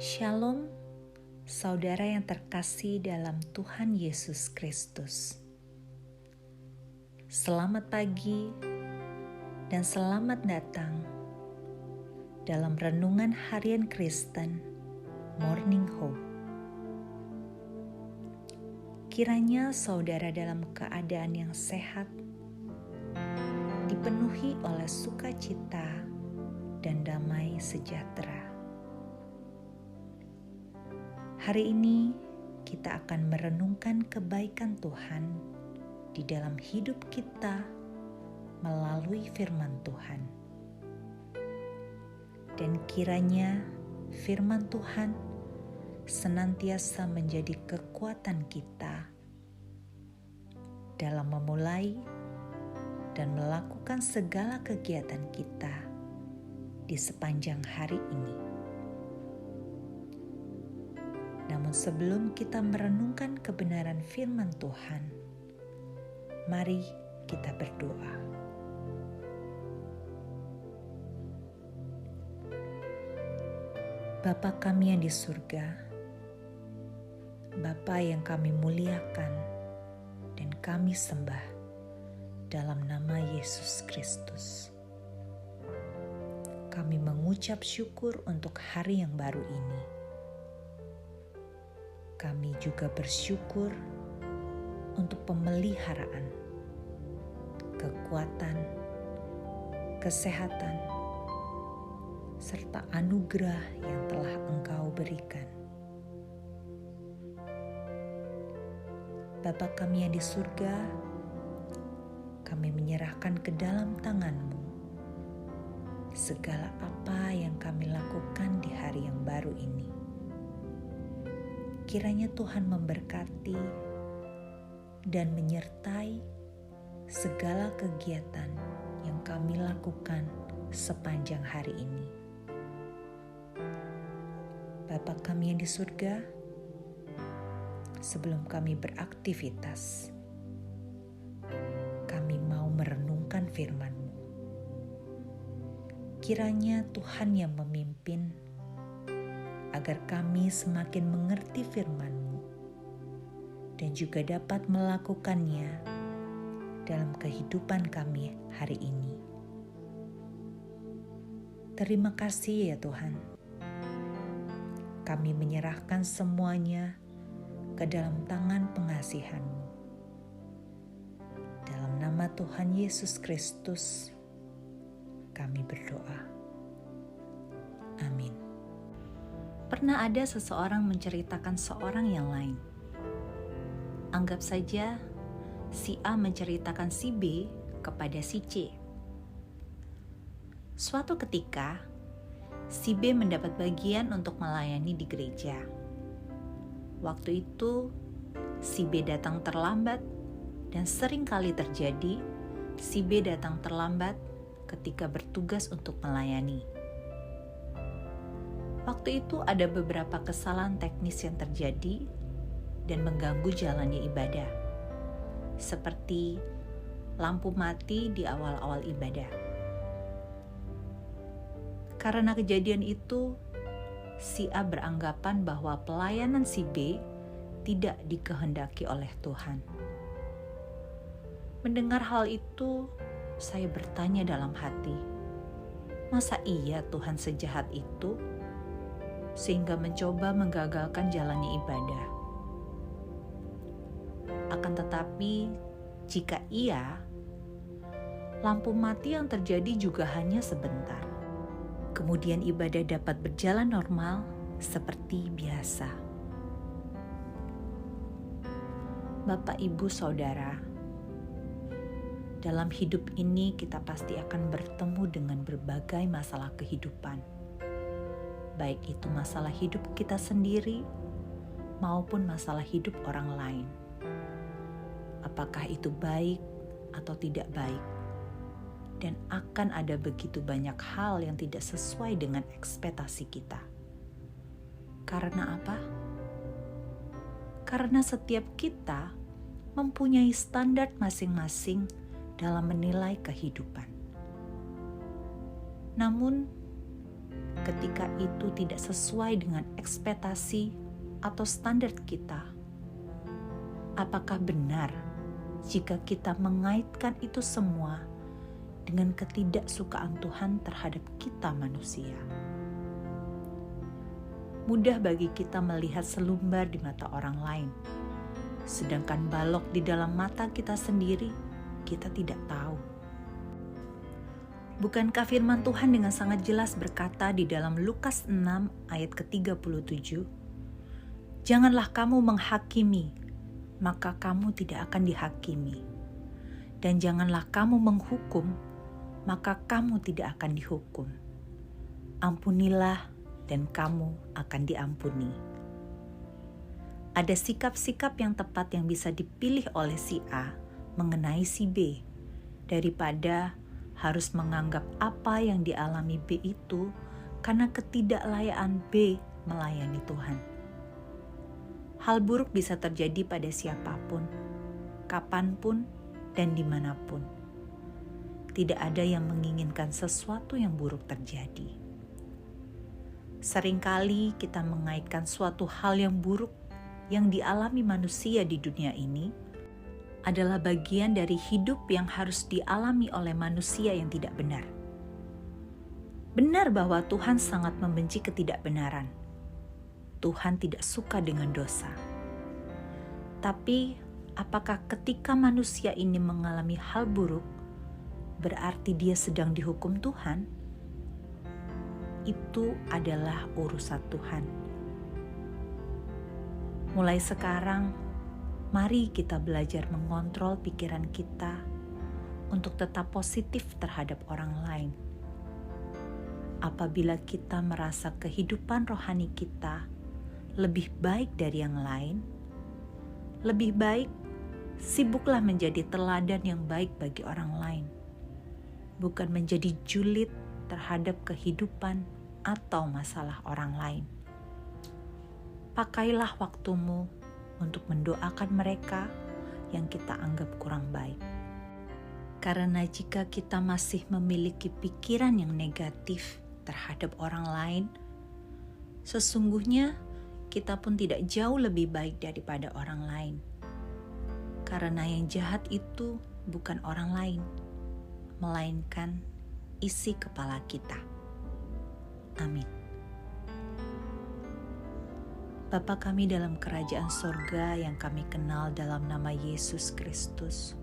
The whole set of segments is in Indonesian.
Shalom, saudara yang terkasih dalam Tuhan Yesus Kristus. Selamat pagi dan selamat datang dalam Renungan Harian Kristen Morning Hope. Kiranya saudara dalam keadaan yang sehat, dipenuhi oleh sukacita dan damai sejahtera. Hari ini kita akan merenungkan kebaikan Tuhan di dalam hidup kita melalui firman Tuhan. Dan kiranya firman Tuhan senantiasa menjadi kekuatan kita dalam memulai dan melakukan segala kegiatan kita di sepanjang hari ini. Namun sebelum kita merenungkan kebenaran firman Tuhan, mari kita berdoa. Bapa kami yang di surga, Bapa yang kami muliakan dan kami sembah dalam nama Yesus Kristus. Kami mengucap syukur untuk hari yang baru ini. Kami juga bersyukur untuk pemeliharaan, kekuatan, kesehatan, serta anugerah yang telah Engkau berikan. Bapa kami yang di surga, kami menyerahkan ke dalam tangan-Mu segala apa yang kami lakukan di hari yang baru ini. Kiranya Tuhan memberkati dan menyertai segala kegiatan yang kami lakukan sepanjang hari ini. Bapa kami yang di surga, sebelum kami beraktivitas, kami mau merenungkan firman-Mu. Kiranya Tuhan yang memimpin agar kami semakin mengerti firman-Mu dan juga dapat melakukannya dalam kehidupan kami hari ini. Terima kasih ya Tuhan. Kami menyerahkan semuanya ke dalam tangan pengasihan-Mu. Dalam nama Tuhan Yesus Kristus, kami berdoa. Amin. Pernah ada seseorang menceritakan seorang yang lain. Anggap saja si A menceritakan si B kepada si C. Suatu ketika, si B mendapat bagian untuk melayani di gereja. Waktu itu, si B datang terlambat dan sering kali terjadi si B datang terlambat ketika bertugas untuk melayani. Waktu itu ada beberapa kesalahan teknis yang terjadi dan mengganggu jalannya ibadah, seperti lampu mati di awal-awal ibadah. Karena kejadian itu, si A beranggapan bahwa pelayanan si B tidak dikehendaki oleh Tuhan. Mendengar hal itu, saya bertanya dalam hati, masa iya Tuhan sejahat itu? Sehingga mencoba menggagalkan jalannya ibadah. Akan tetapi, jika iya, lampu mati yang terjadi juga hanya sebentar. Kemudian ibadah dapat berjalan normal seperti biasa. Bapak, Ibu, Saudara, dalam hidup ini kita pasti akan bertemu dengan berbagai masalah kehidupan. Baik itu masalah hidup kita sendiri maupun masalah hidup orang lain. Apakah itu baik atau tidak baik? Dan akan ada begitu banyak hal yang tidak sesuai dengan ekspektasi kita. Karena apa? Karena setiap kita mempunyai standar masing-masing dalam menilai kehidupan. Namun, ketika itu tidak sesuai dengan ekspektasi atau standar kita? Apakah benar jika kita mengaitkan itu semua dengan ketidaksukaan Tuhan terhadap kita manusia? Mudah bagi kita melihat selumbar di mata orang lain, sedangkan balok di dalam mata kita sendiri kita tidak tahu. Bukankah firman Tuhan dengan sangat jelas berkata di dalam Lukas 6 ayat ke-37, "Janganlah kamu menghakimi, maka kamu tidak akan dihakimi. Dan janganlah kamu menghukum, maka kamu tidak akan dihukum. Ampunilah dan kamu akan diampuni." Ada sikap-sikap yang tepat yang bisa dipilih oleh si A mengenai si B, daripada harus menganggap apa yang dialami B itu karena ketidaklayaan B melayani Tuhan. Hal buruk bisa terjadi pada siapapun, kapanpun, dan dimanapun. Tidak ada yang menginginkan sesuatu yang buruk terjadi. Seringkali kita mengaitkan suatu hal yang buruk yang dialami manusia di dunia ini adalah bagian dari hidup yang harus dialami oleh manusia yang tidak benar. Benar bahwa Tuhan sangat membenci ketidakbenaran. Tuhan tidak suka dengan dosa. Tapi, apakah ketika manusia ini mengalami hal buruk, berarti dia sedang dihukum Tuhan? Itu adalah urusan Tuhan. Mulai sekarang, mari kita belajar mengontrol pikiran kita untuk tetap positif terhadap orang lain. Apabila kita merasa kehidupan rohani kita lebih baik dari yang lain, lebih baik sibuklah menjadi teladan yang baik bagi orang lain, bukan menjadi julid terhadap kehidupan atau masalah orang lain. Pakailah waktumu untuk mendoakan mereka yang kita anggap kurang baik. Karena jika kita masih memiliki pikiran yang negatif terhadap orang lain, sesungguhnya kita pun tidak jauh lebih baik daripada orang lain. Karena yang jahat itu bukan orang lain, melainkan isi kepala kita. Amin. Bapa kami dalam kerajaan sorga yang kami kenal dalam nama Yesus Kristus,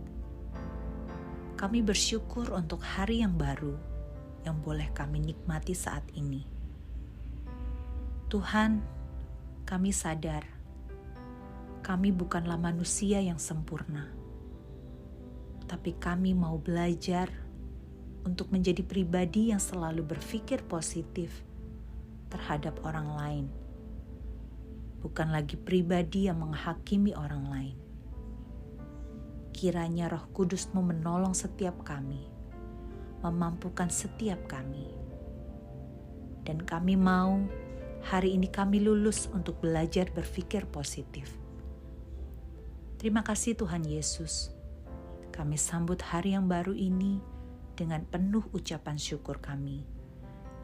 kami bersyukur untuk hari yang baru yang boleh kami nikmati saat ini. Tuhan, kami sadar kami bukanlah manusia yang sempurna, tapi kami mau belajar untuk menjadi pribadi yang selalu berpikir positif terhadap orang lain. Bukan lagi pribadi yang menghakimi orang lain. Kiranya Roh Kudus-Mu menolong setiap kami, memampukan setiap kami. Dan kami mau hari ini kami lulus untuk belajar berpikir positif. Terima kasih Tuhan Yesus. Kami sambut hari yang baru ini dengan penuh ucapan syukur kami.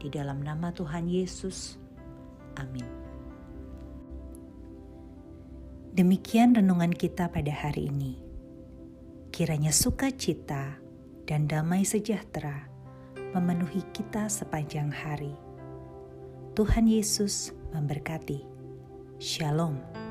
Di dalam nama Tuhan Yesus. Amin. Demikian renungan kita pada hari ini. Kiranya sukacita dan damai sejahtera memenuhi kita sepanjang hari. Tuhan Yesus memberkati. Shalom.